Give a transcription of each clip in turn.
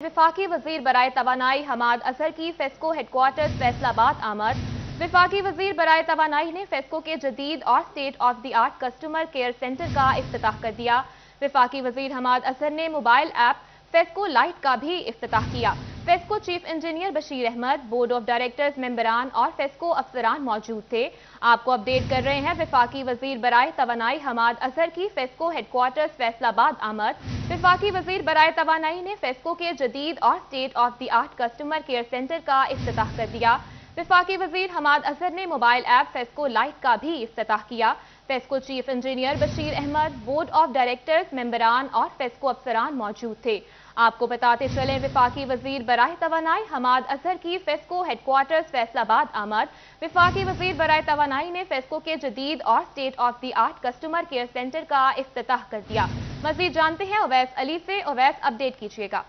वफाकी वजीर बराए तवानाई हमाद अजहर की फेस्को हेडक्वार्टर्स फैसलाबाद आमद। वफाकी वजीर बराए तवानाई ने फेस्को के जदीद और state of the art customer care centre का इफ्तिताह कर दिया। वफाकी वजीर हमाद अजहर ने मोबाइल ऐप फेस्को लाइट का भी इफ्तिताह किया। FESCO chief engineer Bashir Ahmad, board of directors मेंबरान और फेस्को अफसरान मौजूद थे। आपको अपडेट कर रहे हैं वफाकी वजीर बराए तवानाई हमाद अजहर की फेस्को हेडक्वार्टर्स फैसलाबाद आमद। वफाकी वजीर बराए तवानाई ने फेस्को के जदीद और state of the art customer care centre का इफ्तिताह कर दिया। वफाकी वजीर हमाद अजहर ने मोबाइल ऐप फेस्को लाइट का भी इफ्तिताह किया। FESCO chief engineer Bashir Ahmad, board of directors मेंबरान और फेस्को अफसरान मौजूद थे। आपको बताते चलें वफाकी वजीर बराए तवानाई हमाद अजहर की फेस्को हेडक्वार्टर्स फैसलाबाद आमद। वफाकी वजीर बराए तवानाई ने फेस्को के जदीद और state of the art customer care centre का इफ्तिताह कर दिया। मजीद जानते हैं ओवैस अली से। ओवैस, अपडेट कीजिएगा।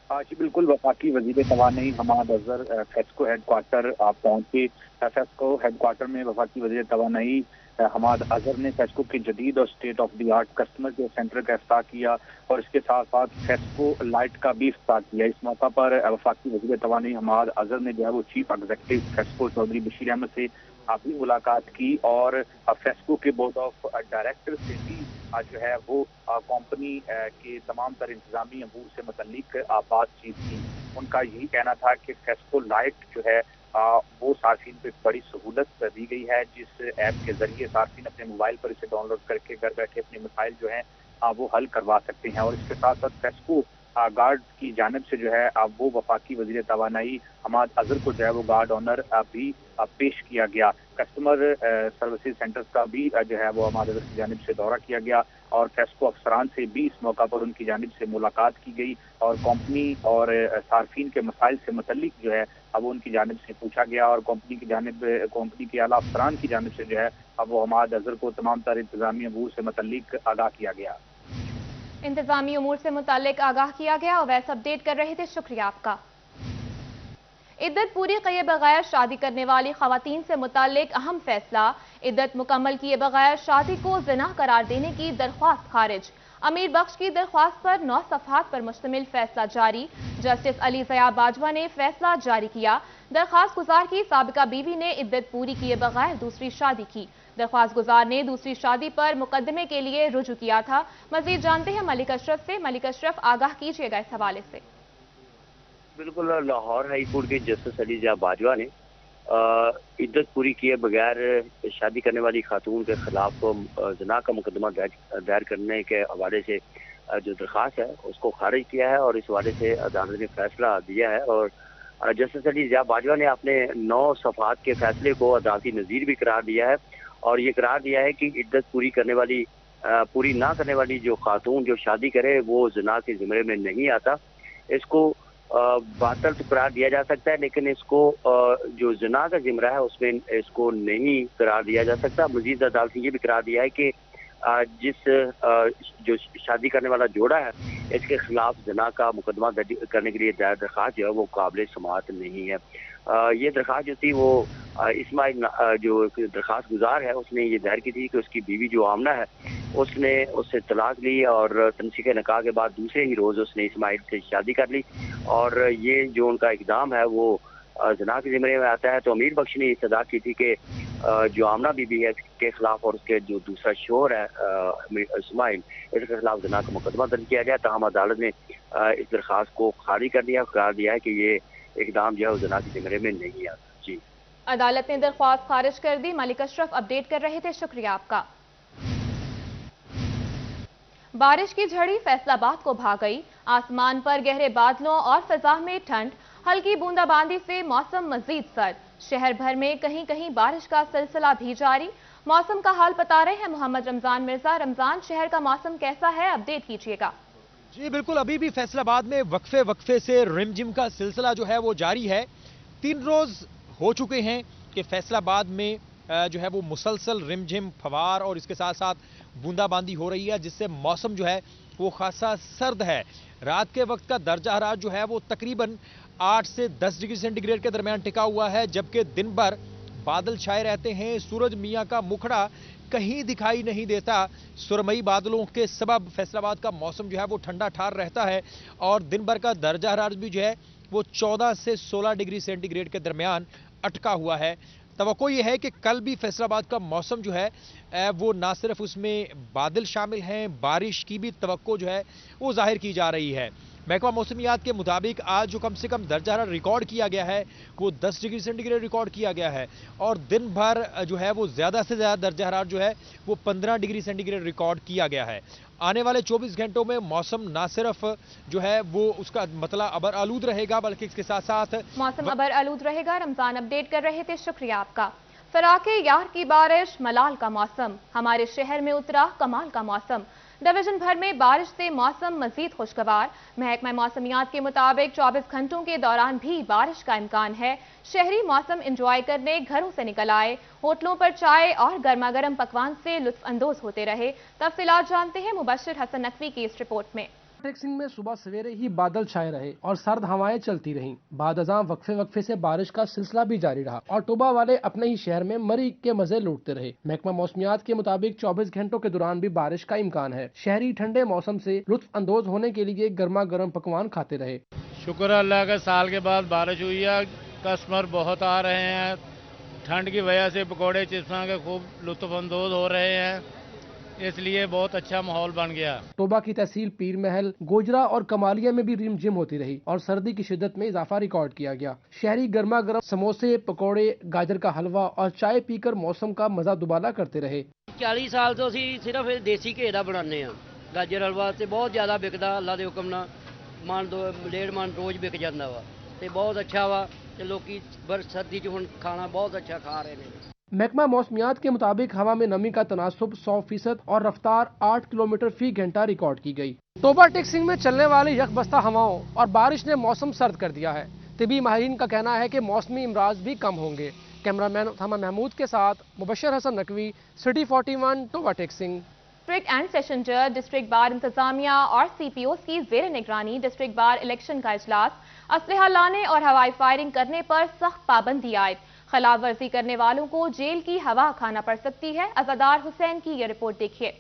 जी बिल्कुल, वफाकी वजीर तवानाई हमाद अजहर फेस्को हेडक्वार्टर पहुंचे। फेस्को हेडक्वार्टर में वफाकी वजीर तवानाई हमाद अजहर ने फेस्को के जदीद और state of the art customer care centre का इफ्तिताह किया और इसके साथ साथ फेस्को लाइट का भी इफ्तिताह किया। इस मौका पर वफाकी वजीर तवानाई हमाद अजहर ने जो है वो चीफ एग्जीक्यूटिव फेस्को चौधरी बशीर अहमद से भी मुलाकात की और फेस्को के बोर्ड ऑफ डायरेक्टर से भी जो है वो कंपनी के तमाम तर इंतजामी अमूर से मुतल्लिक बातचीत की। उनका यही कहना था कि फेस्को लाइट जो है वो सार्फिन को एक बड़ी सहूलत दी गई है, जिस ऐप के जरिए सार्फिन अपने मोबाइल पर इसे डाउनलोड करके घर बैठे अपने मसाइल जो है वो हल करवा सकते हैं। और इसके साथ साथ फेस्को गार्ड की जानिब से जो है वो वफाकी वजीर तवानाई हमाद अजहर को जो है वो गार्ड ऑनर भी पेश किया गया। कस्टमर सर्विसेज सेंटर्स का भी जो है वो हमाद अजहर की जानिब से दौरा किया गया और फेस्को अफसरान से भी इस मौका पर उनकी जानिब से मुलाकात की गई और कंपनी और सार्फिन के मसाइल से मुतल्लिक जो है अब उनकी जानिब से पूछा गया और कंपनी के आला अफसरान की जानिब से जो है अब वो हमाद अजहर को तमाम तर इंतजामी अमूर से मुतल्लिक आगाह किया गया। इंतजामी उमूर से मुतालिक आगाह किया गया और वैसे अपडेट कर रहे थे, शुक्रिया आपका। इद्दत पूरी किए बगैर शादी करने वाली खवातीन से मुतालिक अहम फैसला। इद्दत मुकम्मल किए बगैर शादी को ज़िना करार देने की दरख्वास्त खारिज। अमीर बख्श की दरख्वास्त पर 9 सफ़हात पर मुश्तमिल फैसला जारी। जस्टिस अली ज़या बाजवा ने फैसला जारी किया। दरख्वास्त गुजार की साबिका बीवी ने इद्दत पूरी किए बगैर दूसरी शादी की। दरख्वास्त गुजार ने दूसरी शादी पर मुकदमे के लिए रुजू किया था। मजीद जानते हैं मलिक अशरफ से। मलिक अशरफ, आगाह कीजिएगा इस हवाले से। बिल्कुल, लाहौर हाई कोर्ट के जस्टिस अली ज़या बाजवा ने इद्दत पूरी किए बगैर शादी करने वाली खातून के खिलाफ ज़िना का मुकदमा दायर करने के हवाले से जो दरख्वास्त है उसको खारिज किया है और इस हवाले से अदालत ने फैसला दिया है। और जस्टिस अली ज़या बाजवा ने अपने 9 सफ़हात के फैसले को अदालती नज़ीर भी करार दिया है और ये करार दिया है कि इद्दत पूरी ना करने वाली जो खातून जो शादी करे वो ज़िना के ज़िम्मे में नहीं आता। इसको बातल तो करार दिया जा सकता है, लेकिन इसको जो ज़िना का ज़िम्रा है उसमें इसको नहीं करार दिया जा सकता। मजीद अदालत ने ये भी करार दिया है कि जो शादी करने वाला जोड़ा है इसके खिलाफ ज़िना का मुकदमा दर्ज करने के लिए दायर दरख्वास्त जो है वो काबिल समाअत नहीं है। ये दरख्वास्त जो थी वो इस्माइल जो दरख्वास्त गुजार है उसने ये दायर की थी कि उसकी बीवी जो आमना है उसने उससे तलाक ली और तनसीक निकाह के बाद दूसरे ही रोज़ उसने इस्माइल से शादी कर ली और ये जो उनका इक़दाम है वो ज़िना के ज़िम्मे में आता है। तो अमीर बख्श ने सदा की थी कि जो आमना बीबी है के खिलाफ और उसके जो दूसरा शोहर है इस्माइल, इसके खिलाफ ज़िना का मुकदमा दर्ज किया जाए। तमाम अदालत ने इस दरख्वास्त को खारिज कर दिया, करार दिया है कि ये इक़दाम जो है ज़िना के ज़िम्मे में नहीं आता। जी, अदालत ने दरख्वास्त खारिज कर दी। मलिक अशरफ अपडेट कर रहे थे, शुक्रिया आपका। बारिश की झड़ी फैसलाबाद को भा गई। आसमान पर गहरे बादलों और फिजा में ठंड, हल्की बूंदाबांदी से मौसम मजीद सर्द। शहर भर में कहीं कहीं बारिश का सिलसिला भी जारी। मौसम का हाल बता रहे हैं मोहम्मद रमजान मिर्जा। रमजान, शहर का मौसम कैसा है, अपडेट कीजिएगा। जी बिल्कुल, अभी भी फैसलाबाद में वक्फे से रिमझिम का सिलसिला जो है वो जारी है। 3 रोज हो चुके हैं कि फैसलाबाद में जो है वो मुसलसल रिमझिम फवार और इसके साथ साथ बूंदाबांदी हो रही है, जिससे मौसम जो है वो खासा सर्द है। रात के वक्त का दर्जा हरारत जो है वो तकरीबन 8 से 10 डिग्री सेंटीग्रेड के दरमियान टिका हुआ है, जबकि दिन भर बादल छाए रहते हैं, सूरज मियां का मुखड़ा कहीं दिखाई नहीं देता। सुरमई बादलों के सबब फैसलाबाद का मौसम जो है वो ठंडा ठार रहता है और दिन भर का दर्जा हरारत भी जो है वो 14 से 16 डिग्री सेंटीग्रेड के दरमियान अटका हुआ है। तवक्को ये है कि कल भी फैसलाबाद का मौसम जो है वो ना सिर्फ उसमें बादल शामिल हैं, बारिश की भी तवक्को जो है वो जाहिर की जा रही है। महकमा मौसमियात के मुताबिक आज जो कम से कम दर्जा हरारत रिकॉर्ड किया गया है वो 10 डिग्री सेंटीग्रेड रिकॉर्ड किया गया है और दिन भर जो है वो ज़्यादा से ज़्यादा दर्जा हरारत जो है वो 15 डिग्री सेंटीग्रेड रिकॉर्ड किया गया है। आने वाले 24 घंटों में मौसम ना सिर्फ जो है वो उसका मतलब अबर आलूद रहेगा बल्कि इसके साथ साथ मौसम अबर आलूद रहेगा। रमजान अपडेट कर रहे थे, शुक्रिया आपका। फराके यार की बारिश, मलाल का मौसम, हमारे शहर में उतरा कमाल का मौसम। डिवीजन भर में बारिश से मौसम मजीद खुशगवार। महकमा मौसमियात के मुताबिक 24 घंटों के दौरान भी बारिश का इम्कान है। शहरी मौसम एंजॉय करने घरों से निकल आए, होटलों पर चाय और गर्मा गर्म पकवान से लुत्फ अंदोज होते रहे। तफसीलात जानते हैं मुबश्शिर हसन नकवी की इस रिपोर्ट में। सिंह में सुबह सवेरे ही बादल छाए रहे और सर्द हवाएं चलती रहीं। बाद अज़ां वक्फे से बारिश का सिलसिला भी जारी रहा और टोबा वाले अपने ही शहर में मरी के मजे लूटते रहे। महकमा मौसमियात के मुताबिक 24 घंटों के दौरान भी बारिश का इम्कान है। शहरी ठंडे मौसम से लुत्फ अंदोज होने के लिए गर्मा गर्म पकवान खाते रहे। शुक्र अल्लाह का, साल के बाद बारिश हुई है, कस्टमर बहुत आ रहे हैं। ठंड की वजह से पकौड़े चिप्सा के खूब लुत्फ अंदोज हो रहे हैं, इसलिए बहुत अच्छा माहौल बन गया। टोबा की तहसील पीर महल, गोजरा और कमालिया में भी रिमझिम होती रही और सर्दी की शिद्दत में इजाफा रिकॉर्ड किया गया। शहरी गर्मा गर्म समोसे, पकौड़े, गाजर का हलवा और चाय पीकर मौसम का मजा दुबाला करते रहे। 40 साल तो असी सिर्फ देसी घे दा बनाने हैं। गाजर हलवा ते बहुत ज्यादा बिकदा, अल्लाह दे हुक्म नाल मन 1.5 मन रोज बिक जाता वा ते बहुत अच्छा वा ते लोकी सर्दी च हुण खाना बहुत अच्छा खा रहे हैं। महकमा मौसमियात के मुताबिक हवा में नमी का तनासुब 100% और रफ्तार 8 किलोमीटर फी घंटा रिकॉर्ड की गई। टोबा टेक्सिंग में चलने वाली यकबस्ता हवाओं और बारिश ने मौसम सर्द कर दिया है। तिबी माहिरीन का कहना है कि मौसमी इमराज भी कम होंगे। कैमरामैन उथामा महमूद के साथ Mubashir Hasan Naqvi, city 41, Toba Tek Singh. District and session जज, डिस्ट्रिक्ट बार इंतजामिया और CPOs की जेर निगरानी डिस्ट्रिक्ट बार इलेक्शन का इजलास। असलहा लाने और हवाई फायरिंग करने पर सख्त पाबंदी आयद। खिलाफ वर्जी करने वालों को जेल की हवा खाना पड़ सकती है। अज़ादार हुसैन की ये रिपोर्ट देखिए।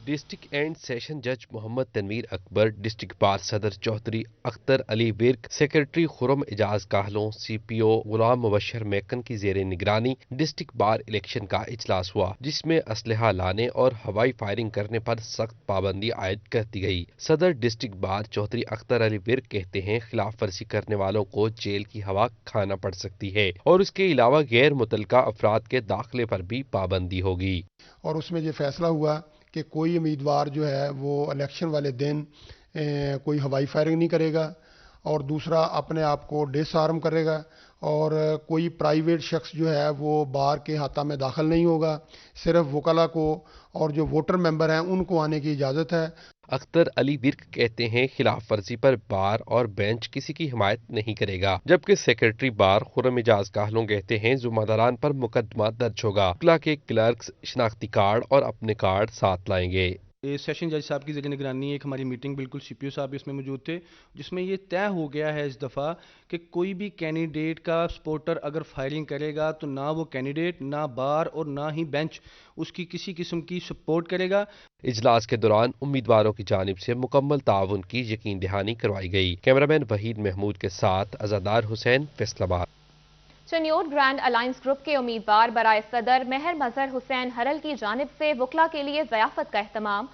डिस्ट्रिक्ट एंड सेशन जज मोहम्मद तनवीर अकबर, डिस्ट्रिक्ट बार सदर चौधरी अख्तर अली विर्क, सेक्रेटरी खुरम एजाज काहलों, CPO गुलाम मुबश्शिर मैकन की जेर निगरानी डिस्ट्रिक्ट बार इलेक्शन का इजलास हुआ, जिसमें असलहा लाने और हवाई फायरिंग करने पर सख्त पाबंदी आयद कर दी गई। सदर डिस्ट्रिक्ट बार चौधरी अख्तर अली विर्क कहते हैं खिलाफ वर्जी करने वालों को जेल की हवा खाना पड़ सकती है और इसके अलावा गैर मुतलका अफराद के दाखिले पर भी पाबंदी होगी। और उसमें ये फैसला हुआ कि कोई उम्मीदवार जो है वो इलेक्शन वाले दिन कोई हवाई फायरिंग नहीं करेगा और दूसरा अपने आप को डिसआर्म करेगा और कोई प्राइवेट शख्स जो है वो बार के हाथा में दाखिल नहीं होगा। सिर्फ वकला को और जो वोटर मेंबर हैं उनको आने की इजाज़त है। अख्तर अली विर्क कहते हैं खिलाफ वर्जी पर बार और बेंच किसी की हिमायत नहीं करेगा, जबकि सेक्रेटरी बार खुरम एजाज काहलों कहते हैं जुम्मेदारान पर मुकदमा दर्ज होगा। वकला के क्लर्क्स शनाख्ती कार्ड और अपने कार्ड साथ लाएंगे। सेशन जज साहब की जेर निगरानी एक हमारी मीटिंग, बिल्कुल CPO साहब भी इसमें मौजूद थे, जिसमें ये तय हो गया है इस दफ़ा कि कोई भी कैंडिडेट का सपोर्टर अगर फायरिंग करेगा तो ना वो कैंडिडेट, ना बार और ना ही बेंच उसकी किसी किस्म की सपोर्ट करेगा। इजलास के दौरान उम्मीदवारों की जानिब से मुकम्मल ताउन की यकीन दहानी करवाई गई। कैमरामैन वहीद महमूद के साथ Azadar Hussain, Faisalabad. Chiniot grand alliance group के उम्मीदवार बराए सदर महर मजहर हुसैन हरल की जानिब से वकला के लिए ज़ियाफत का एहतमाम।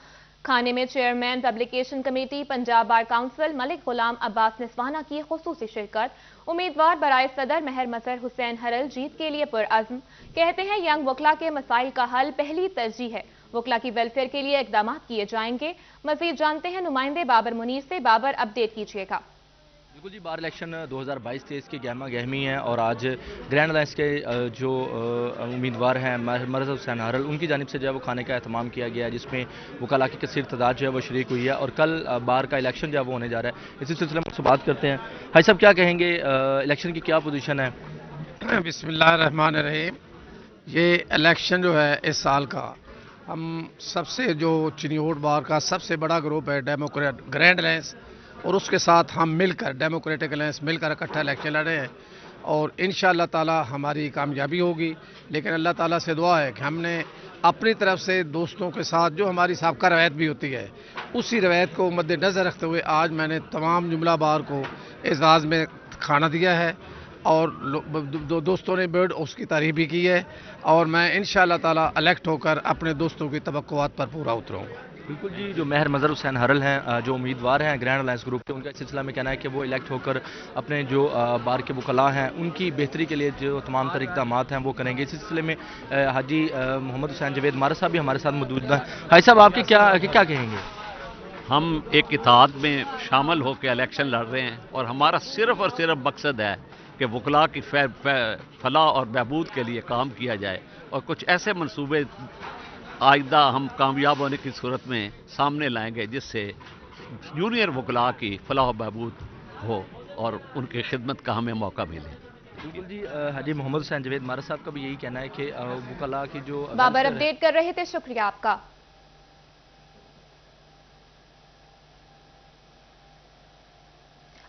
खाने में chairman publication committee Punjab bar council Malik Ghulam Abbas निस्वाना की खुसूसी शिरकत। उम्मीदवार बराए सदर महर मजहर हुसैन हरल जीत के लिए पुरअज़्म, कहते हैं यंग वकला के मसाइल का हल पहली तरजीह है। वकला की वेलफेयर के लिए इकदाम किए जाएंगे। मजीद जानते हैं नुमाइंदे बाबर मुनीर से। बाबर, अपडेट कीजिएगा। बिल्कुल जी, बार इलेक्शन 2022 से इसकी गहमा गहमी है और आज ग्रैंड अलायंस के जो उम्मीदवार हैं मरहर हुसैन हरल, उनकी जानिब से जो है वो खाने का एहतमाम किया गया है, जिसमें वकला की कसीर तादाद जो है वो शरीक हुई है और कल बार का इलेक्शन जो है वो होने जा रहा है। इसी सिलसिले में उससे बात करते हैं। भाई साहब, क्या कहेंगे, इलेक्शन की क्या पोजीशन है? बिस्मिल्लाहिर्रहमानिर्रहीम। ये इलेक्शन जो है इस साल का हम सबसे जो चनियोट बार का सबसे बड़ा ग्रुप है डेमोक्रेट ग्रैंड अलायंस, और उसके साथ हम मिलकर डेमोक्रेटिक अलायंस मिलकर इकट्ठा इलेक्शन लड़ रहे हैं। اور انشاءاللہ تعالی ہماری کامیابی ہوگی. لیکن اللہ تعالیٰ سے دعا ہے کہ ہم نے اپنی طرف سے دوستوں کے ساتھ جو ہماری سابقہ روایت بھی ہوتی ہے اسی روایت کو مد نظر رکھتے ہوئے آج میں نے تمام جملہ بار کو اعزاز میں کھانا دیا ہے اور دوستوں نے اس کی تعریف بھی کی ہے اور میں انشاءاللہ تعالی الیکٹ ہو کر اپنے دوستوں کی توقعات پر پورا اتروں گا. بالکل جی، جو مہر مظہر حسین ہرل ہیں جو امیدوار ہیں گرینڈ الائنس گروپ کے، ان کا اس سلسلہ میں کہنا ہے کہ وہ الیکٹ ہو کر اپنے جو بار کے وکلاء ہیں ان کی بہتری کے لیے جو تمام تر اقدامات ہیں وہ کریں گے. اس سلسلے میں حاجی محمد حسین جاوید مارا صاحب بھی ہمارے ساتھ موجود ہیں. حاجی صاحب آپ کیا کہیں گے؟ ہم ایک اتحاد میں شامل ہو کے الیکشن لڑ رہے ہیں اور ہمارا صرف اور صرف مقصد ہے کہ وکلاء کی فلاح اور بہبود کے لیے کام کیا جائے اور کچھ ایسے منصوبے آئندہ ہم کامیاب ہونے کی صورت میں سامنے لائیں گے جس سے جونیئر وکلاء کی فلاح و بہبود ہو اور ان کی خدمت کا ہمیں موقع ملے. بالکل جی، حاجی محمد حسین جاوید مارا صاحب کا بھی یہی کہنا ہے کہ وکلاء کی جو بابر اپڈیٹ کر رہے تھے، شکریہ آپ کا.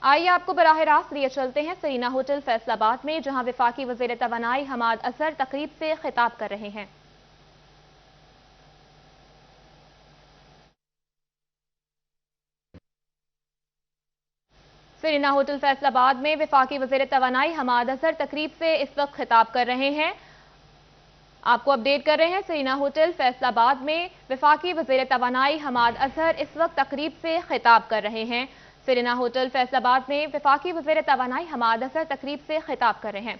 آئیے آپ کو براہ راست لیے چلتے ہیں سرینا ہوٹل فیصل آباد میں، جہاں وفاقی وزیر توانائی حماد اظہر تقریب سے خطاب کر رہے ہیں. سرینا ہوٹل فیصل آباد میں وفاقی وزیر توانائی حماد اظہر تقریب سے اس وقت خطاب کر رہے ہیں. آپ کو اپڈیٹ کر رہے ہیں سرینا ہوٹل فیصل آباد میں وفاقی وزیر توانائی حماد اظہر اس وقت تقریب سے خطاب کر رہے ہیں. سرینا ہوٹل فیصل آباد میں وفاقی وزیر توانائی حماد اظہر تقریب سے خطاب کر رہے ہیں.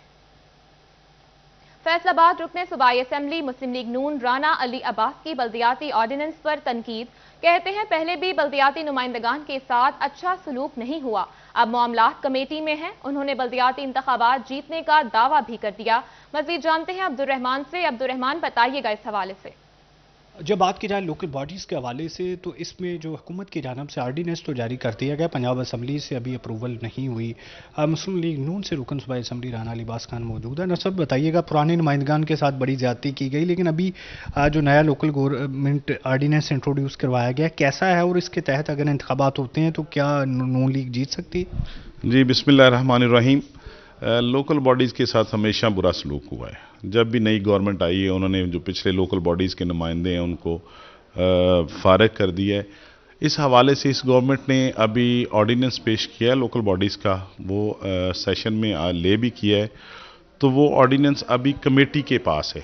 فیصل آباد رکن صوبائی اسمبلی مسلم لیگ نون رانا علی عباس کی بلدیاتی آرڈیننس پر تنقید. کہتے ہیں پہلے بھی بلدیاتی نمائندگان کے ساتھ اچھا سلوک نہیں ہوا، اب معاملات کمیٹی میں ہیں. انہوں نے بلدیاتی انتخابات جیتنے کا دعویٰ بھی کر دیا. مزید جانتے ہیں عبد الرحمان سے. عبد الرحمان، بتائیے گا اس حوالے سے. جب بات کی جائے لوکل باڈیز کے حوالے سے تو اس میں جو حکومت کی جانب سے آرڈیننس تو جاری کر دیا گیا، پنجاب اسمبلی سے ابھی اپروول نہیں ہوئی. مسلم لیگ نون سے رکن صوبائی اسمبلی رانا علی عباس خان موجود ہے. نصب بتائیے گا، پرانے نمائندگان کے ساتھ بڑی زیادتی کی گئی لیکن ابھی جو نیا لوکل گورنمنٹ آرڈیننس انٹروڈیوس کروایا گیا کیسا ہے اور اس کے تحت اگر انتخابات ہوتے ہیں تو کیا نون لیگ جیت سکتی ہے؟ جی بسم اللہ الرحمن الرحیم. لوکل باڈیز کے ساتھ ہمیشہ برا سلوک ہوا ہے. جب بھی نئی گورنمنٹ آئی ہے انہوں نے جو پچھلے لوکل باڈیز کے نمائندے ہیں ان کو فارغ کر دیا ہے. اس حوالے سے اس گورنمنٹ نے ابھی آرڈیننس پیش کیا ہے لوکل باڈیز کا، وہ سیشن میں لے بھی کیا ہے. تو وہ آرڈیننس ابھی کمیٹی کے پاس ہے.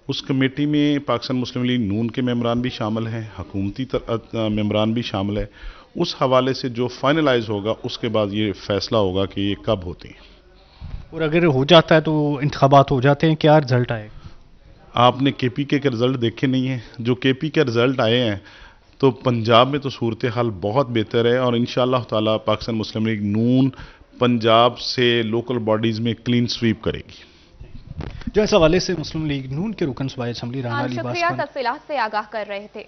اس کمیٹی میں پاکستان مسلم لیگ نون کے ممبران بھی شامل ہیں، حکومتی ممبران بھی شامل ہے. اس حوالے سے جو فائنلائز ہوگا اس کے بعد یہ فیصلہ ہوگا کہ یہ کب ہوتی ہیں. اور اگر ہو جاتا ہے تو انتخابات ہو جاتے ہیں، کیا رزلٹ آئے؟ آپ نے کے پی کے رزلٹ دیکھے نہیں ہیں. جو کے پی کے رزلٹ آئے ہیں تو پنجاب میں تو صورتحال بہت بہتر ہے اور انشاءاللہ تعالی پاکستان مسلم لیگ نون پنجاب سے لوکل باڈیز میں کلین سویپ کرے گی. جو اس حوالے سے مسلم لیگ نون کے رکن صوبائی اسمبلی رانا علی عباس شکریہ، تفصیلات سے آگاہ کر رہے تھے.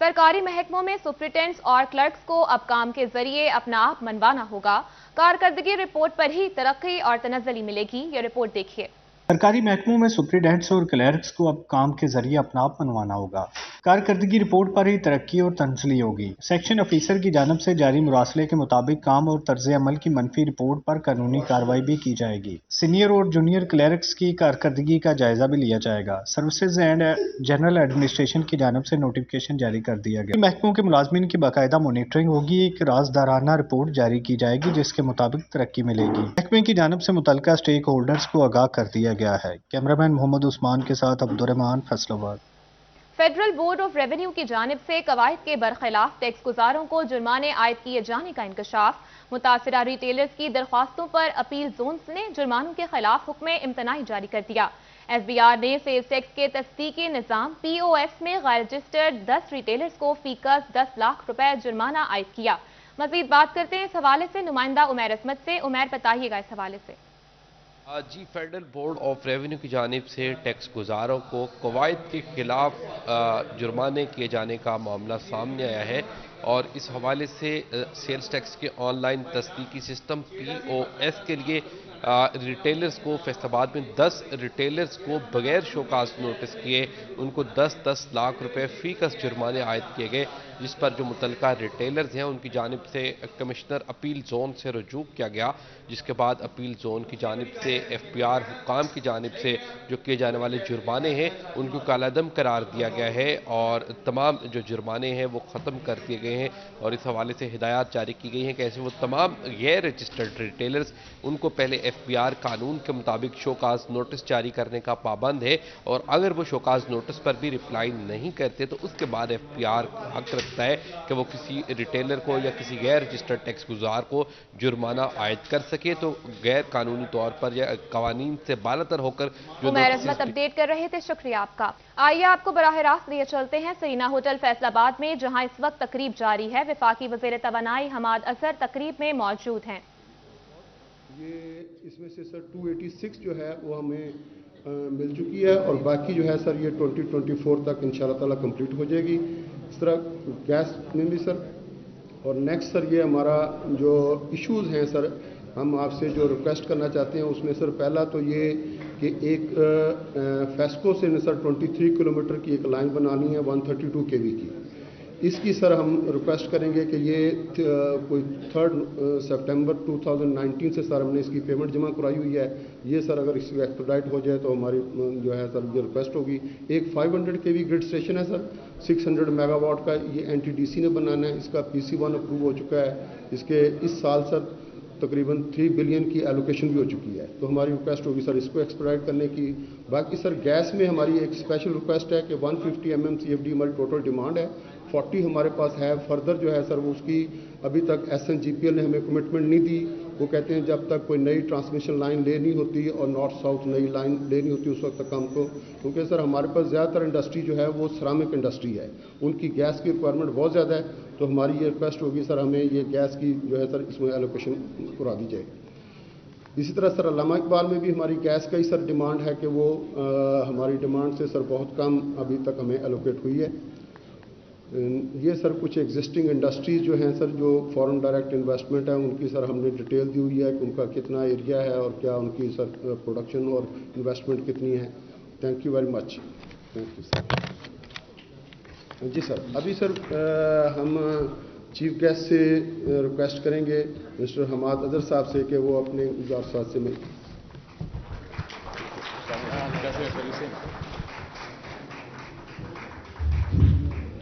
سرکاری محکموں میں سپرنٹینڈنٹس اور کلرکس کو اب کام کے ذریعے اپنا آپ منوانا ہوگا. کارکردگی رپورٹ پر ہی ترقی اور تنزلی ملے گی. یہ رپورٹ دیکھیے. سرکاری محکموں میں سپرنٹینڈنٹس اور کلرکس کو اب کام کے ذریعے اپنا آپ منوانا ہوگا. کارکردگی رپورٹ پر ہی ترقی اور تنزلی ہوگی. سیکشن آفیسر کی جانب سے جاری مراسلے کے مطابق کام اور طرز عمل کی منفی رپورٹ پر قانونی کارروائی بھی کی جائے گی. سینئر اور جونیئر کلرکس کی کارکردگی کا جائزہ بھی لیا جائے گا. سروسز اینڈ جنرل ایڈمنسٹریشن کی جانب سے نوٹیفکیشن جاری کر دیا گیا. محکموں کے ملازمین کی باقاعدہ مانیٹرنگ ہوگی. ایک رازدارانہ رپورٹ جاری کی جائے گی جس کے مطابق ترقی ملے گی. محکمے کی جانب سے متعلقہ اسٹیک ہولڈرز کو آگاہ کر دیا گیا ہے. کیمرامین محمد عثمان کے ساتھ عبد الرحمان، فیصل آباد. فیڈرل بورڈ آف ریونیو کی جانب سے قواعد کے برخلاف ٹیکس گزاروں کو جرمانے عائد کیے جانے کا انکشاف. متاثرہ ریٹیلرز کی درخواستوں پر اپیل زونز نے جرمانوں کے خلاف حکم امتناعی جاری کر دیا. ایس بی آر نے سیلز ٹیکس کے تصدیقی نظام پی او ایس میں غیر رجسٹرڈ 10 ریٹیلرز کو فی کس 10 لاکھ روپے جرمانہ عائد کیا. مزید بات کرتے ہیں اس حوالے سے نمائندہ عمیر عصمت سے. عمیر، بتائیے گا اس حوالے سے. جی، فیڈرل بورڈ آف ریونیو کی جانب سے ٹیکس گزاروں کو قواعد کے خلاف جرمانے کیے جانے کا معاملہ سامنے آیا ہے اور اس حوالے سے سیلز ٹیکس کے آن لائن تصدیقی سسٹم پی او ایس کے لیے ریٹیلرز کو فیصل آباد میں 10 ریٹیلرز کو بغیر شوکاز نوٹس کیے ان کو 10 لاکھ روپے فی کس جرمانے عائد کیے گئے. جس پر جو متعلقہ ریٹیلرز ہیں ان کی جانب سے کمشنر اپیل زون سے رجوع کیا گیا، جس کے بعد اپیل زون کی جانب سے FPR حکام کی جانب سے جو کیے جانے والے جرمانے ہیں ان کو کالعدم قرار دیا گیا ہے اور تمام جو جرمانے ہیں وہ ختم کر دیے گئے ہیں، اور اس حوالے سے ہدایات جاری کی گئی ہیں کہ ایسے وہ تمام غیر رجسٹرڈ ریٹیلرز ان کو پہلے FPR قانون کے مطابق شوکاز نوٹس جاری کرنے کا پابند ہے، اور اگر وہ شوکاز نوٹس پر بھی رپلائی نہیں کرتے تو اس کے بعد FPR حق رکھتا ہے کہ وہ کسی ریٹیلر کو یا کسی غیر رجسٹرڈ ٹیکس گزار کو جرمانہ عائد کر سکے، تو غیر قانونی طور پر یا قوانین سے بالاتر ہو کر جو عمیر عظمت اپڈیٹ کر رہے تھے، شکریہ آپ کا۔ آئیے آپ کو براہ راست لیے چلتے ہیں سرینا ہوٹل فیصل آباد میں، جہاں اس وقت تقریب جاری ہے۔ وفاقی وزیر توانائی حماد اظہر تقریب میں موجود ہیں۔ یہ اس میں سے سر 286 جو ہے وہ ہمیں مل چکی ہے، اور باقی جو ہے سر یہ 2024 تک انشاءاللہ تعالیٰ کمپلیٹ ہو جائے گی۔ اس طرح گیس میں بھی سر، اور نیکسٹ سر یہ ہمارا جو ایشوز ہیں سر، ہم آپ سے جو ریکویسٹ کرنا چاہتے ہیں اس میں سر پہلا تو یہ کہ ایک فیسکو سے سر 23 کلومیٹر کی ایک لائن بنانی ہے 132 kV کی، اس کی سر ہم ریکویسٹ کریں گے کہ یہ کوئی 3 سپٹمبر 2019 سے سر ہم نے اس کی پیمنٹ جمع کرائی ہوئی ہے، یہ سر اگر اس کی ایکسپیڈائٹ ہو جائے تو ہماری جو ہے سر یہ ریکویسٹ ہوگی۔ ایک 500 kV گرڈ اسٹیشن ہے سر 600 میگا واٹ کا، یہ NTDC نے بنانا ہے، اس کا PC1 اپروو ہو چکا ہے، اس کے اس سال سر تقریباً 3 بلین کی ایلوکیشن بھی ہو چکی ہے، تو ہماری ریکویسٹ ہوگی سر اس کو ایکسپیڈائٹ کرنے کی۔ باقی سر گیس میں ہماری ایک اسپیشل ریکویسٹ ہے کہ 150 MMCFD ہماری ٹوٹل ڈیمانڈ ہے، 40 ہمارے پاس ہے، فردر جو ہے سر وہ اس کی ابھی تک SNGPL نے ہمیں کمٹمنٹ نہیں دی، وہ کہتے ہیں جب تک کوئی نئی ٹرانسمیشن لائن لینی ہوتی اور نارتھ ساؤتھ نئی لائن لینی ہوتی اس وقت تک ہم کو، کیونکہ سر ہمارے پاس زیادہ تر انڈسٹری جو ہے وہ سرامک انڈسٹری ہے، ان کی گیس کی ریکوائرمنٹ بہت زیادہ ہے، تو ہماری یہ ریکویسٹ ہوگی سر ہمیں یہ گیس کی جو ہے سر اس میں ایلوکیشن کرا دی جائے۔ اسی طرح سر علامہ اقبال میں بھی ہماری گیس کا ہی سر ڈیمانڈ ہے کہ وہ ہماری ڈیمانڈ سے سر بہت کم ابھی تک ہمیں ایلوکیٹ ہوئی ہے۔ یہ سر کچھ ایگزسٹنگ انڈسٹریز جو ہیں سر جو فورن ڈائریکٹ انویسٹمنٹ ہے ان کی سر ہم نے ڈیٹیل دی ہوئی ہے کہ ان کا کتنا ایریا ہے اور کیا ان کی سر پروڈکشن اور انویسٹمنٹ کتنی ہے۔ Thank you very much. Thank you sir. جی سر، ابھی سر ہم چیف گیسٹ سے ریکویسٹ کریں گے مسٹر حماد اظہر صاحب سے کہ وہ اپنے گزارشات سے ملیں۔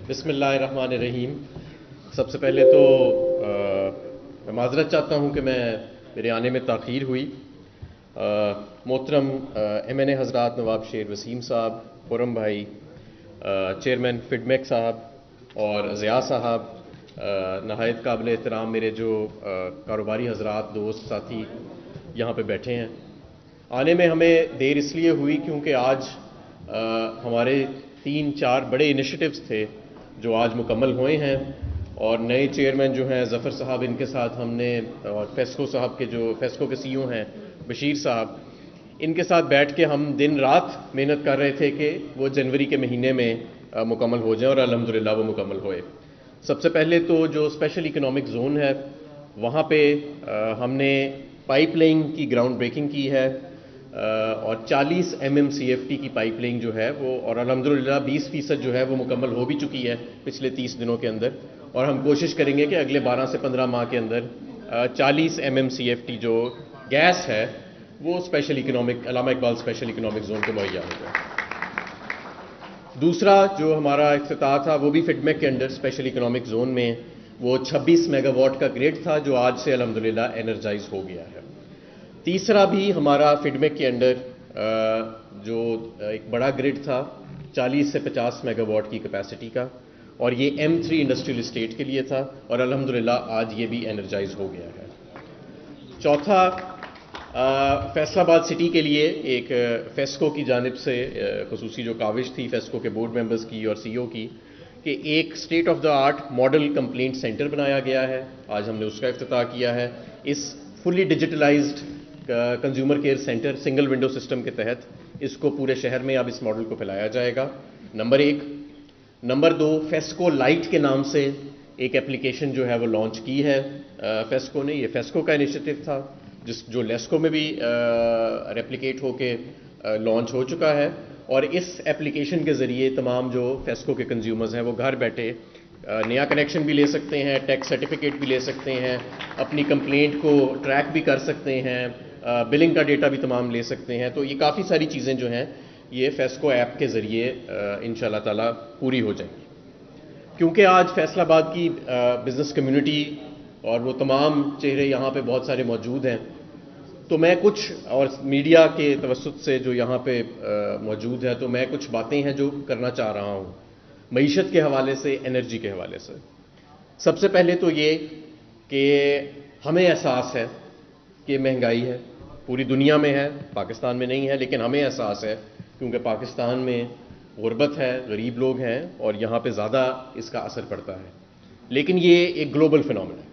بسم اللہ الرحمن الرحیم۔ سب سے پہلے تو میں معذرت چاہتا ہوں کہ میرے آنے میں تاخیر ہوئی۔ محترم MNA حضرات، نواب شیر وسیم صاحب، خرم بھائی، چیئرمین فیڈمیک صاحب اور ضیاء صاحب، نہایت قابل احترام میرے جو کاروباری حضرات، دوست، ساتھی یہاں پہ بیٹھے ہیں۔ آنے میں ہمیں دیر اس لیے ہوئی کیونکہ آج ہمارے 3-4 بڑے انیشیٹوز تھے جو آج مکمل ہوئے ہیں، اور نئے چیئرمین جو ہیں ظفر صاحب، ان کے ساتھ ہم نے، اور فیسکو صاحب کے جو فیسکو کے CEO ہیں بشیر صاحب، ان کے ساتھ بیٹھ کے ہم دن رات محنت کر رہے تھے کہ وہ جنوری کے مہینے میں مکمل ہو جائیں، اور الحمدللہ وہ مکمل ہوئے۔ سب سے پہلے تو جو اسپیشل اکنامک زون ہے وہاں پہ ہم نے پائپ لائن کی گراؤنڈ بریکنگ کی ہے، اور 40 MMCFD کی پائپ لائن جو ہے وہ، اور الحمدللہ 20% جو ہے وہ مکمل ہو بھی چکی ہے پچھلے 30 دنوں کے اندر، اور ہم کوشش کریں گے کہ اگلے 12 سے 15 ماہ کے اندر 40 MMCFD جو گیس ہے وہ اسپیشل اکنامک، علامہ اقبال اسپیشل اکنامک زون کو مہیا ہو جائے۔ دوسرا جو ہمارا افتتاح تھا وہ بھی فیڈمیک کے انڈر اسپیشل اکنامک زون میں، وہ 26 میگا واٹ کا گریڈ تھا جو آج سے الحمدللہ انرجائز ہو گیا ہے۔ تیسرا بھی ہمارا فیڈمیک کے انڈر جو ایک بڑا گریڈ تھا 40 سے 50 میگا واٹ کی کیپیسٹی کا، اور یہ M3 انڈسٹریل اسٹیٹ کے لیے تھا، اور الحمدللہ آج یہ بھی انرجائز ہو گیا ہے۔ چوتھا، فیصل آباد سٹی کے لیے ایک فیسکو کی جانب سے خصوصی جو کاوش تھی فیسکو کے بورڈ ممبرز کی اور CEO کی، کہ ایک state of the art model complaint centre بنایا گیا ہے۔ آج ہم نے اس کا افتتاح کیا ہے۔ اس fully digitalised consumer care centre single window system کے تحت اس کو پورے شہر میں اب اس ماڈل کو پھیلایا جائے گا، نمبر 1۔ نمبر 2، فیسکو لائٹ کے نام سے ایک اپلیکیشن جو ہے وہ لانچ کی ہے فیسکو نے۔ یہ فیسکو کا انیشیٹو تھا جو لیسکو میں بھی ریپلیکیٹ ہو کے لانچ ہو چکا ہے، اور اس اپلیکیشن کے ذریعے تمام جو فیسکو کے کنزیومرز ہیں وہ گھر بیٹھے नया कनेक्शन भी ले सकते हैं, टैक्स सर्टिफिकेट भी ले सकते हैं, अपनी कंप्लेंट को ट्रैक भी कर सकते हैं, बिलिंग का डेटा भी तमाम ले सकते हैं। तो ये काफ़ी सारी चीज़ें जो हैं ये फेस्को ऐप के ज़रिए इंशाल्लाह ताला पूरी हो जाएंगी। क्योंकि आज फैसलाबाद की बिज़नेस कम्युनिटी और वो तमाम चेहरे यहाँ पे बहुत सारे मौजूद हैं, तो मैं कुछ, और मीडिया के तवस्सुत से जो यहाँ पे मौजूद है, तो मैं कुछ बातें हैं जो करना चाह रहा हूँ मईशत के हवाले से, एनर्जी के हवाले से। सबसे पहले तो ये कि हमें एहसास है कि महंगाई है, पूरी दुनिया में है, पाकिस्तान में नहीं है, लेकिन हमें एहसास है क्योंकि पाकिस्तान में गुर्बत है, गरीब लोग हैं और यहाँ पे ज़्यादा इसका असर पड़ता है। लेकिन ये एक ग्लोबल फिनोमेना है।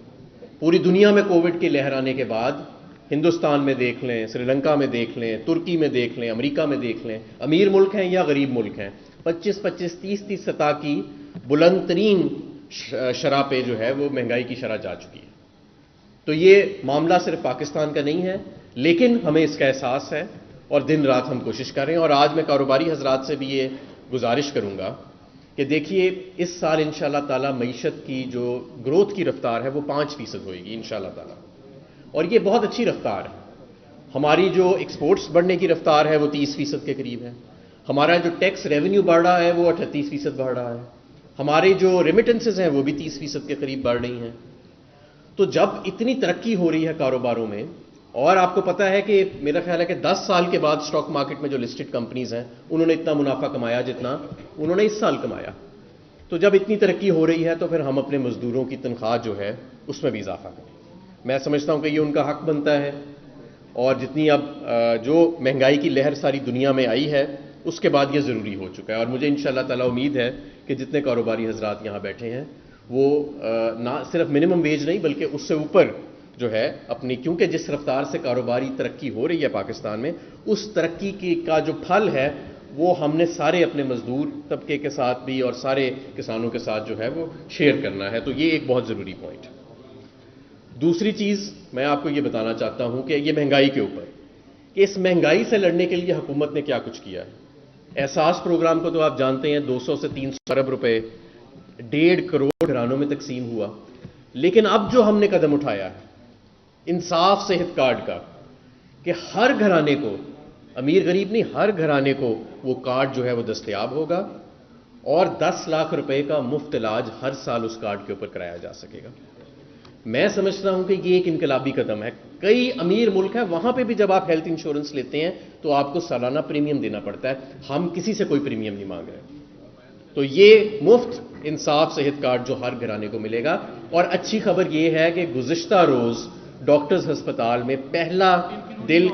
पूरी दुनिया में कोविड की लहर आने के बाद हिंदुस्तान में देख लें, श्रीलंका में देख लें, तुर्की में देख लें, अमेरिका में देख लें, अमीर मुल्क हैं या गरीब मुल्क हैं, 25-25, 30-30 सतह की बुलंद तरीन शरह पे जो है वो महंगाई की शरह जा चुकी है। तो ये मामला सिर्फ पाकिस्तान का नहीं है, लेकिन हमें इसका एहसास है और दिन रात हम कोशिश कर रहे हैं। और आज मैं कारोबारी हजरात से भी ये गुजारिश करूंगा कि देखिए इस साल इंशाल्लाह ताला मईशत की जो ग्रोथ की रफ्तार है वो 5% होगी इंशाल्लाह ताला, और ये बहुत अच्छी रफ्तार है। हमारी जो एक्सपोर्ट्स बढ़ने की रफ्तार है वो 30% के करीब है, हमारा जो टैक्स रेवेन्यू बढ़ रहा है वो 38% बढ़ रहा है, हमारे जो रेमिटेंसेज हैं वो भी 30% के करीब बढ़ रही हैं। तो जब इतनी तरक्की हो रही है कारोबारों में, और आपको पता है कि मेरा ख्याल है कि 10 साल के बाद स्टॉक मार्केट में जो लिस्टेड कंपनीज हैं उन्होंने इतना मुनाफा कमाया जितना उन्होंने इस साल कमाया। तो जब इतनी तरक्की हो रही है तो फिर हम अपने मजदूरों की तनख्वाह जो है उसमें भी इजाफा करें। मैं समझता हूं कि ये उनका हक बनता है, और जितनी अब जो महंगाई की लहर सारी दुनिया में आई है उसके बाद ये ज़रूरी हो चुका है। और मुझे इंशाल्लाह ताला उम्मीद है कि जितने कारोबारी हजरात यहाँ बैठे हैं वो ना सिर्फ मिनिमम वेज नहीं बल्कि उससे ऊपर जो है अपनी, क्योंकि जिस रफ्तार से कारोबारी तरक्की हो रही है पाकिस्तान में, उस तरक्की की का जो फल है वो हमने सारे अपने मजदूर तबके के साथ भी और सारे किसानों के साथ जो है वो शेयर करना है। तो ये एक बहुत ज़रूरी पॉइंट है। दूसरी चीज़ मैं आपको ये बताना चाहता हूँ कि ये महंगाई के ऊपर, कि इस महंगाई से लड़ने के लिए हुकूमत ने क्या कुछ किया है। एहसास प्रोग्राम को तो आप जानते हैं 200 से 300 अरब रुपए 1.5 करोड़ घरानों में तकसीम हुआ। लेकिन अब जो हमने कदम उठाया है इंसाफ सेहत कार्ड का, कि हर घराने को, अमीर गरीब नहीं, हर घराने को वो कार्ड जो है वो दस्तयाब होगा और 10 लाख रुपए का मुफ्त इलाज हर साल उस कार्ड के ऊपर कराया जा सकेगा। मैं समझता हूं कि ये एक इनकलाबी कदम है। कई अमीर मुल्क हैं वहां पे भी जब आप हेल्थ इंश्योरेंस लेते हैं तो आपको सालाना प्रीमियम देना पड़ता है, हम किसी से कोई प्रीमियम नहीं मांग रहे। तो ये मुफ्त इंसाफ सेहत कार्ड जो हर घराने को मिलेगा। और अच्छी खबर ये है कि गुज़िश्ता रोज डॉक्टर्स अस्पताल में पहला दिल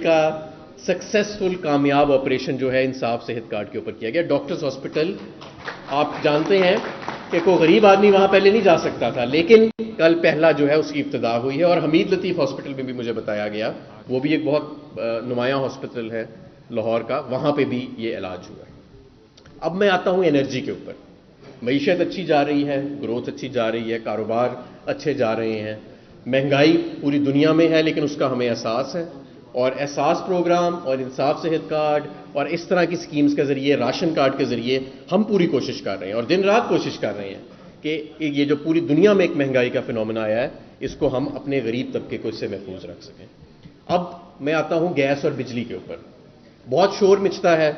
का सक्सेसफुल कामयाब ऑपरेशन जो है इंसाफ सेहत कार्ड के ऊपर किया गया। डॉक्टर्स हॉस्पिटल, आप जानते हैं कि कोई गरीब आदमी वहां पहले नहीं जा सकता था, लेकिन कल पहला जो है उसकी इब्तिदा हुई है। और हमीद लतीफ़ हॉस्पिटल में भी मुझे बताया गया, वो भी एक बहुत नुमायां हॉस्पिटल है लाहौर का, वहां पे भी ये इलाज हुआ है। अब मैं आता हूं एनर्जी के ऊपर। मईशत अच्छी जा रही है, ग्रोथ अच्छी जा रही है, कारोबार अच्छे जा रहे हैं, महंगाई पूरी दुनिया में है लेकिन उसका हमें एहसास है। और एहसास प्रोग्राम और इंसाफ सेहत कार्ड और इस तरह की स्कीम्स के ज़रिए, राशन कार्ड के ज़रिए हम पूरी कोशिश कर रहे हैं और दिन रात कोशिश कर रहे हैं कि ये जो पूरी दुनिया में एक महंगाई का फिनोमेना आया है इसको हम अपने गरीब तबके को इससे महफूज रख सकें। अब मैं आता हूं गैस और बिजली के ऊपर। बहुत शोर मचता है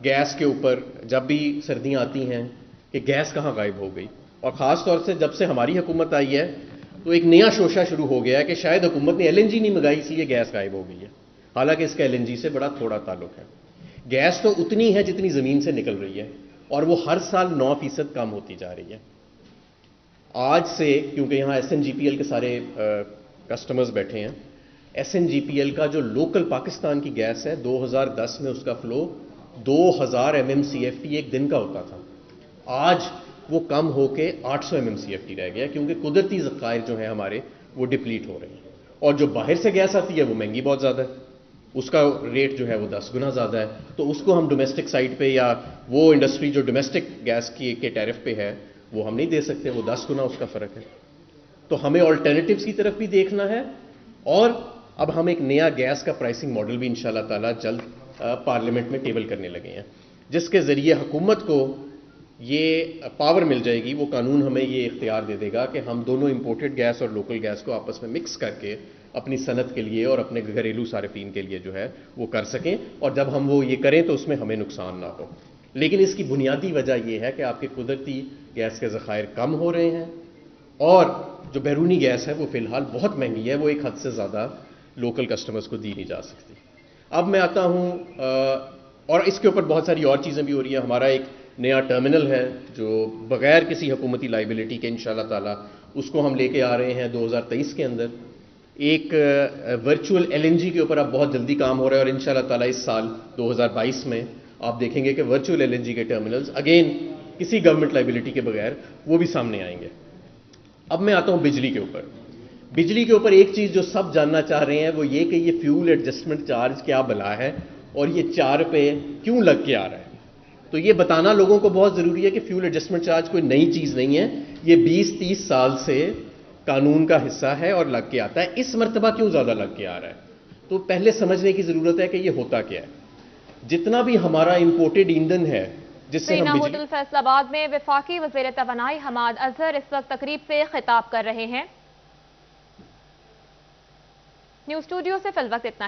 गैस के ऊपर जब भी सर्दियां आती हैं कि गैस कहाँ गायब हो गई, और ख़ास तौर से जब से हमारी हुकूमत आई है तो एक नया शोशा शुरू हो गया है कि शायद हुकूमत ने LNG नहीं मंगाई इसलिए गैस गायब हो गई है। हालांकि इसका LNG से बड़ा थोड़ा ताल्लुक है। गैस तो उतनी है जितनी ज़मीन से निकल रही है और वो हर साल 9% कम होती जा रही है। आज से, क्योंकि यहाँ SNGPL के सारे कस्टमर्स बैठे हैं, SNGPL का जो लोकल पाकिस्तान की गैस है 2010 में उसका फ्लो 2000 MMCFT एक दिन का होता था, आज वो कम होके 800 MMCFT रह गया, क्योंकि कुदरती ज़खायर जो हैं हमारे वो डिप्लीट हो रहे हैं। और जो बाहर से गैस आती है वो महंगी बहुत ज़्यादा है, उसका रेट जो है वो 10 गुना ज़्यादा है। तो उसको हम डोमेस्टिक साइड पे, या वो इंडस्ट्री जो डोमेस्टिक गैस के टैरिफ पे है वो हम नहीं दे सकते, वो 10 गुना उसका फ़र्क है। तो हमें ऑल्टरनेटिव्स की तरफ भी देखना है। और अब हम एक नया गैस का प्राइसिंग मॉडल भी इंशाल्लाह ताला जल्द पार्लियामेंट में टेबल करने लगे हैं। جس کے ذریعے حکومت کو یہ پاور مل جائے گی، وہ قانون ہمیں یہ اختیار دے دے گا کہ ہم دونوں امپورٹڈ گیس اور لوکل گیس کو آپس میں مکس کر کے اپنی صنعت کے لیے اور اپنے گھریلو صارفین کے لیے جو ہے وہ کر سکیں، اور جب ہم وہ یہ کریں تو اس میں ہمیں نقصان نہ ہو۔ لیکن اس کی بنیادی وجہ یہ ہے کہ آپ کے قدرتی گیس کے ذخائر کم ہو رہے ہیں، اور جو بیرونی گیس ہے وہ فی الحال بہت مہنگی ہے، وہ ایک حد سے زیادہ لوکل کسٹمرز کو دی نہیں جا سکتی۔ اب میں آتا ہوں، اور اس کے اوپر بہت ساری اور چیزیں بھی ہو رہی ہیں۔ ہمارا ایک نیا ٹرمینل ہے جو بغیر کسی حکومتی لائبلٹی کے انشاءاللہ تعالی اس کو ہم لے کے آ رہے ہیں 2023 کے اندر۔ ایک ورچوئل LNG کے اوپر اب بہت جلدی کام ہو رہا ہے، اور انشاءاللہ تعالی اس سال 2022 میں آپ دیکھیں گے کہ ورچوئل LNG کے ٹرمینلز اگین کسی گورنمنٹ لائبلٹی کے بغیر وہ بھی سامنے آئیں گے۔ اب میں آتا ہوں بجلی کے اوپر۔ بجلی کے اوپر ایک چیز جو سب جاننا چاہ رہے ہیں وہ یہ کہ یہ فیول ایڈجسٹمنٹ چارج کیا بلا ہے اور یہ 4 روپے کیوں لگ کے آ رہا ہے۔ تو یہ بتانا لوگوں کو بہت ضروری ہے کہ فیول ایڈجسٹمنٹ چارج کوئی نئی چیز نہیں ہے، یہ 20-30 سال سے قانون کا حصہ ہے اور لگ کے آتا ہے۔ اس مرتبہ کیوں زیادہ لگ کے آ رہا ہے؟ تو پہلے سمجھنے کی ضرورت ہے کہ یہ ہوتا کیا ہے۔ جتنا بھی ہمارا امپورٹڈ ایندھن ہے جس سے سینا ہوٹل فیصل آباد میں وفاقی وزیر توانائی حماد اظہر اس وقت تقریب سے خطاب کر رہے ہیں۔ نیوز اسٹوڈیو سے فی الوقت اتنا ہی۔